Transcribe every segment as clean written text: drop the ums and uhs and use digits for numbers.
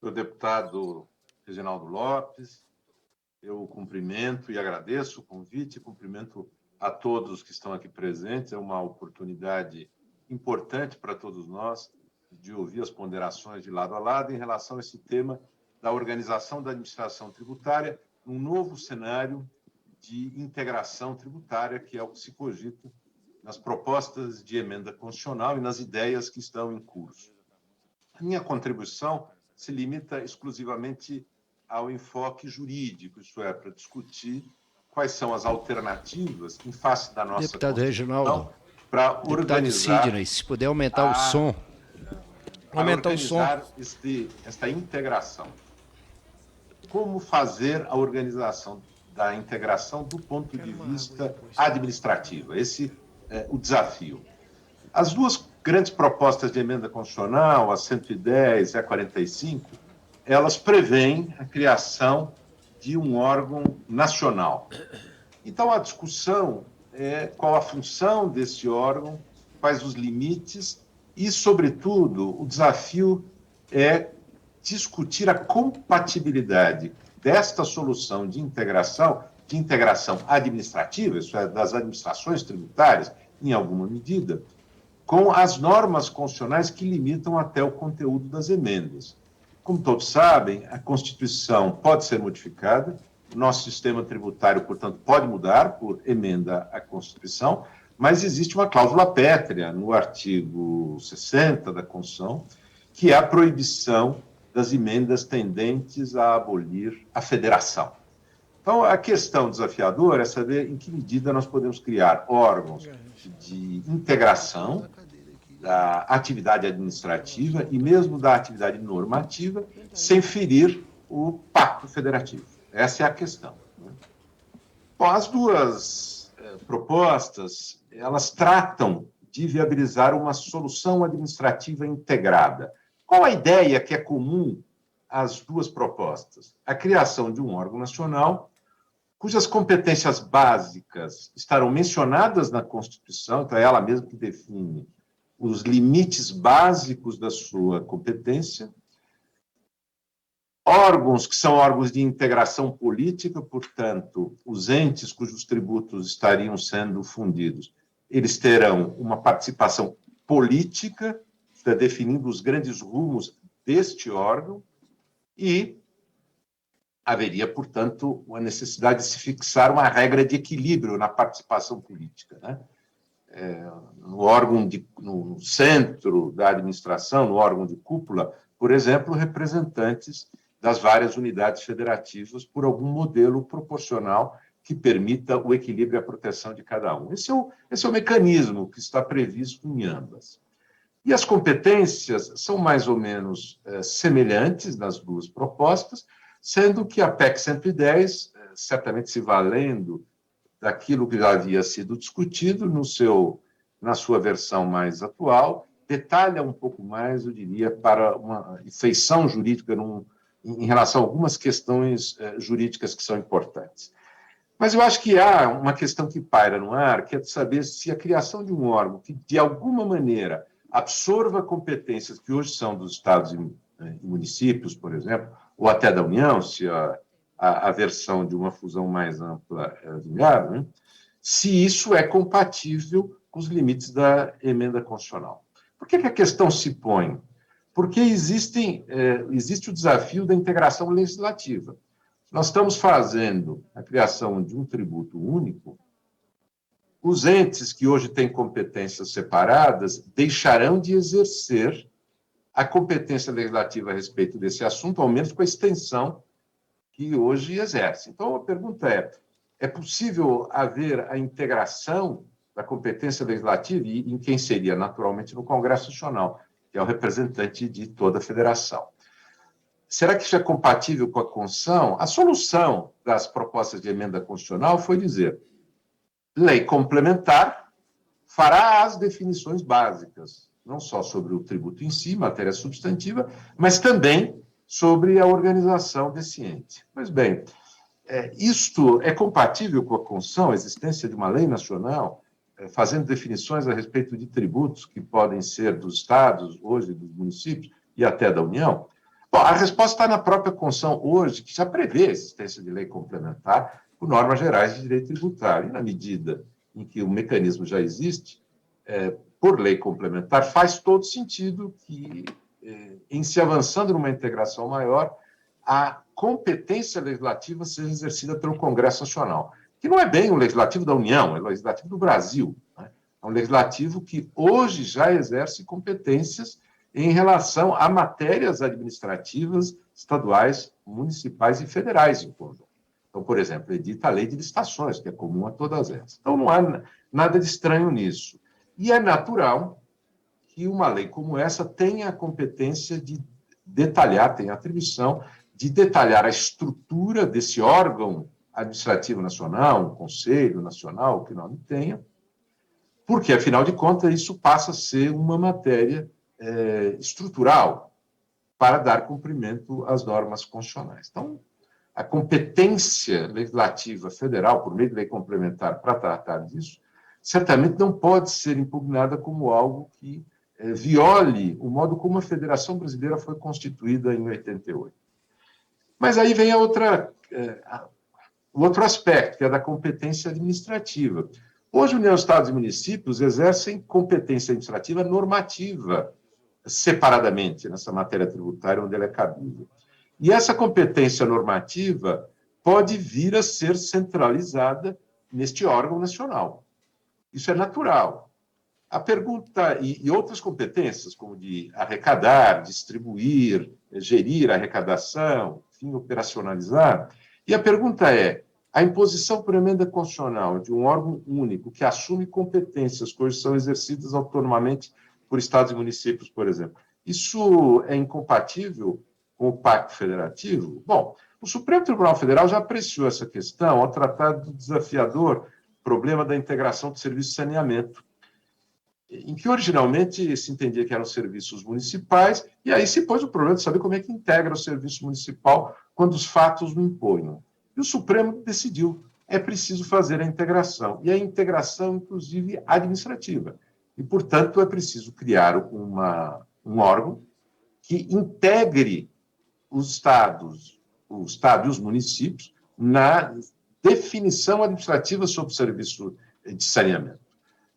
Senhor deputado Reginaldo Lopes, eu cumprimento e agradeço o convite, cumprimento a todos que estão aqui presentes. É uma oportunidade importante para todos nós de ouvir as ponderações de lado a lado em relação a esse tema da organização da administração tributária num novo cenário de integração tributária, que é o que se cogita nas propostas de emenda constitucional e nas ideias que estão em curso. A minha contribuição se limita exclusivamente ao enfoque jurídico, isso é, para discutir quais são as alternativas em face da nossa Deputado Reginaldo, para organizar... Sidney, se puder aumentar o som. Aumentar o som. Esta integração. Como fazer a organização da integração do ponto de vista administrativo? Esse é o desafio. As duas grandes propostas de emenda constitucional, a 110 e a 45, elas prevêem a criação de um órgão nacional. Então, a discussão é qual a função desse órgão, quais os limites e, sobretudo, o desafio é discutir a compatibilidade desta solução de integração administrativa, isso é, das administrações tributárias, em alguma medida, com as normas constitucionais que limitam até o conteúdo das emendas. Como todos sabem, a Constituição pode ser modificada, o nosso sistema tributário, portanto, pode mudar por emenda à Constituição, mas existe uma cláusula pétrea no artigo 60 da Constituição, que é a proibição das emendas tendentes a abolir a federação. Então, a questão desafiadora é saber em que medida nós podemos criar órgãos de integração da atividade administrativa e mesmo da atividade normativa, sem ferir o pacto federativo. Essa é a questão. Bom, as duas propostas, elas tratam de viabilizar uma solução administrativa integrada. Qual a ideia que é comum às duas propostas? A criação de um órgão nacional cujas competências básicas estarão mencionadas na Constituição, então é ela mesma que define os limites básicos da sua competência, órgãos que são órgãos de integração política, portanto, os entes cujos tributos estariam sendo fundidos, eles terão uma participação política, está definindo os grandes rumos deste órgão, e haveria, portanto, uma necessidade de se fixar uma regra de equilíbrio na participação política, né? No centro da administração, no órgão de cúpula, por exemplo, representantes das várias unidades federativas por algum modelo proporcional que permita o equilíbrio e a proteção de cada um. Esse é o mecanismo que está previsto em ambas. E as competências são mais ou menos semelhantes nas duas propostas, sendo que a PEC 110, certamente se valendo daquilo que já havia sido discutido na sua versão mais atual, detalha um pouco mais, eu diria, para uma feição jurídica em relação a algumas questões jurídicas que são importantes. Mas eu acho que há uma questão que paira no ar, que é de saber se a criação de um órgão que, de alguma maneira, absorva competências que hoje são dos estados e municípios, por exemplo, ou até da União, se a versão de uma fusão mais ampla vingar, né? Se isso é compatível com os limites da emenda constitucional. Por que a questão se põe? Porque existe o desafio da integração legislativa. Nós estamos fazendo a criação de um tributo único, os entes que hoje têm competências separadas deixarão de exercer a competência legislativa a respeito desse assunto, ao menos com a extensão que hoje exerce. Então, a pergunta é possível haver a integração da competência legislativa, e em quem seria, naturalmente, no Congresso Nacional, que é o representante de toda a federação. Será que isso é compatível com a Constituição? A solução das propostas de emenda constitucional foi dizer: lei complementar fará as definições básicas, não só sobre o tributo em si, matéria substantiva, mas também sobre a organização desse ente. Pois bem, isto é compatível com a Constituição, a existência de uma lei nacional, fazendo definições a respeito de tributos que podem ser dos estados, hoje dos municípios, e até da União? Bom, a resposta está na própria Constituição hoje, que já prevê a existência de lei complementar por normas gerais de direito tributário. E na medida em que o mecanismo já existe, por lei complementar, faz todo sentido que, em se avançando numa integração maior, a competência legislativa seja exercida pelo Congresso Nacional, que não é bem o legislativo da União, é o legislativo do Brasil, né? É um legislativo que hoje já exerce competências em relação a matérias administrativas estaduais, municipais e federais em conjunto. Então, por exemplo, edita a lei de licitações, que é comum a todas elas. Então, não há nada de estranho nisso. E é natural que uma lei como essa tenha a competência de detalhar, tenha a atribuição de detalhar a estrutura desse órgão administrativo nacional, um conselho nacional, que nome tenha, porque, afinal de contas, isso passa a ser uma matéria estrutural para dar cumprimento às normas constitucionais. Então, a competência legislativa federal, por meio de lei complementar, para tratar disso, certamente não pode ser impugnada como algo que viole o modo como a Federação Brasileira foi constituída em 88. Mas aí vem o outro aspecto, que é da competência administrativa. Hoje, a União, Estados e municípios exercem competência administrativa normativa, separadamente, nessa matéria tributária, onde ela é cabível. E essa competência normativa pode vir a ser centralizada neste órgão nacional. Isso é natural. A pergunta, e outras competências, como de arrecadar, distribuir, gerir a arrecadação, enfim, operacionalizar. E a pergunta é, a imposição por emenda constitucional de um órgão único que assume competências que hoje são exercidas autonomamente por estados e municípios, por exemplo, isso é incompatível com o Pacto Federativo? Bom, o Supremo Tribunal Federal já apreciou essa questão ao tratar do desafiador problema da integração do serviço de saneamento, em que originalmente se entendia que eram serviços municipais, e aí se pôs o problema de saber como é que integra o serviço municipal quando os fatos o imponham. E o Supremo decidiu, é preciso fazer a integração, e a integração, inclusive, administrativa. E, portanto, é preciso criar um órgão que integre o Estado e os municípios na definição administrativa sobre o serviço de saneamento.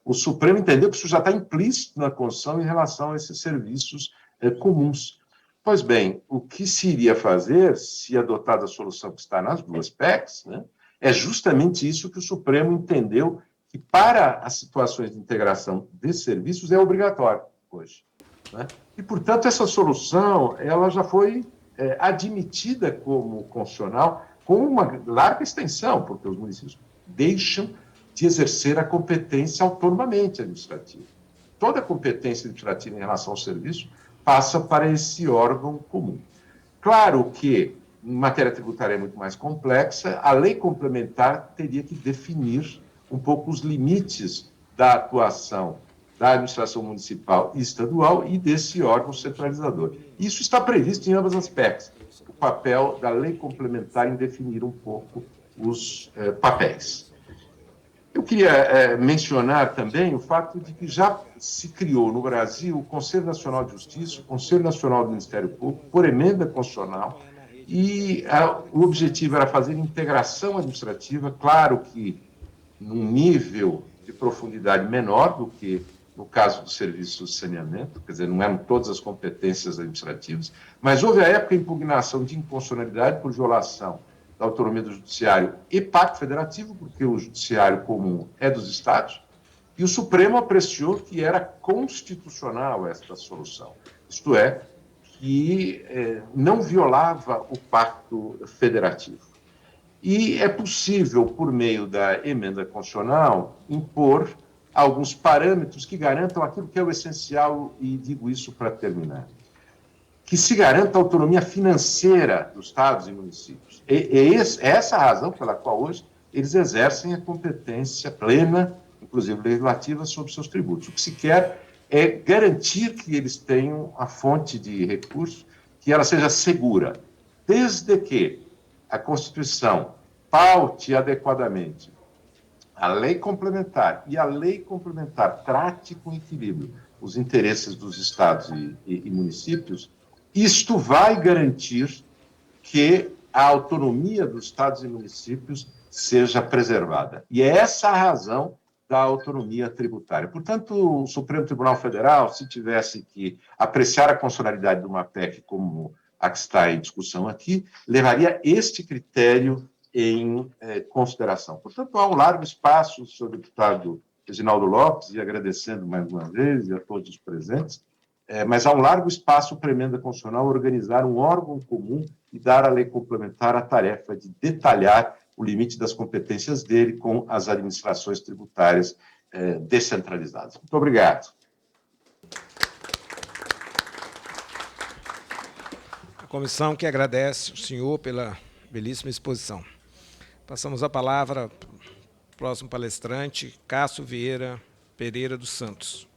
O Supremo entendeu que isso já está implícito na Constituição em relação a esses serviços comuns. Pois bem, o que se iria fazer, se adotada a solução que está nas duas PECs, né, é justamente isso que o Supremo entendeu que para as situações de integração de serviços é obrigatório hoje, né? E, portanto, essa solução ela já foi admitida como constitucional com uma larga extensão, porque os municípios deixam de exercer a competência autonomamente administrativa. Toda a competência administrativa em relação ao serviço passa para esse órgão comum. Claro que, em matéria tributária é muito mais complexa, a lei complementar teria que definir um pouco os limites da atuação da administração municipal e estadual e desse órgão centralizador. Isso está previsto em ambas as PECs, o papel da lei complementar em definir um pouco os papéis. Eu queria mencionar também o fato de que já se criou no Brasil o Conselho Nacional de Justiça, o Conselho Nacional do Ministério Público, por emenda constitucional, e o objetivo era fazer integração administrativa, claro que num nível de profundidade menor do que no caso do serviço de saneamento, quer dizer, não eram todas as competências administrativas, mas houve à época impugnação de inconstitucionalidade por violação da autonomia do judiciário e pacto federativo, porque o judiciário comum é dos estados, e o Supremo apreciou que era constitucional esta solução, isto é, que não violava o pacto federativo. E é possível, por meio da emenda constitucional, impor alguns parâmetros que garantam aquilo que é o essencial, e digo isso para terminar, que se garanta a autonomia financeira dos estados e municípios. É essa a razão pela qual hoje eles exercem a competência plena, inclusive legislativa, sobre seus tributos. O que se quer é garantir que eles tenham a fonte de recursos, que ela seja segura, desde que a Constituição paute adequadamente a lei complementar, e a lei complementar trate com equilíbrio os interesses dos estados e municípios, isto vai garantir que a autonomia dos estados e municípios seja preservada. E é essa a razão da autonomia tributária. Portanto, o Supremo Tribunal Federal, se tivesse que apreciar a constitucionalidade de uma PEC como a que está em discussão aqui, levaria este critério em consideração. Portanto, há um largo espaço, senhor deputado Reginaldo Lopes, e agradecendo mais uma vez e a todos os presentes, mas há um largo espaço para a emenda constitucional organizar um órgão comum e dar à lei complementar a tarefa de detalhar o limite das competências dele com as administrações tributárias descentralizadas. Muito obrigado. A comissão que agradece o senhor pela belíssima exposição. Passamos a palavra ao próximo palestrante, Cássio Vieira Pereira dos Santos.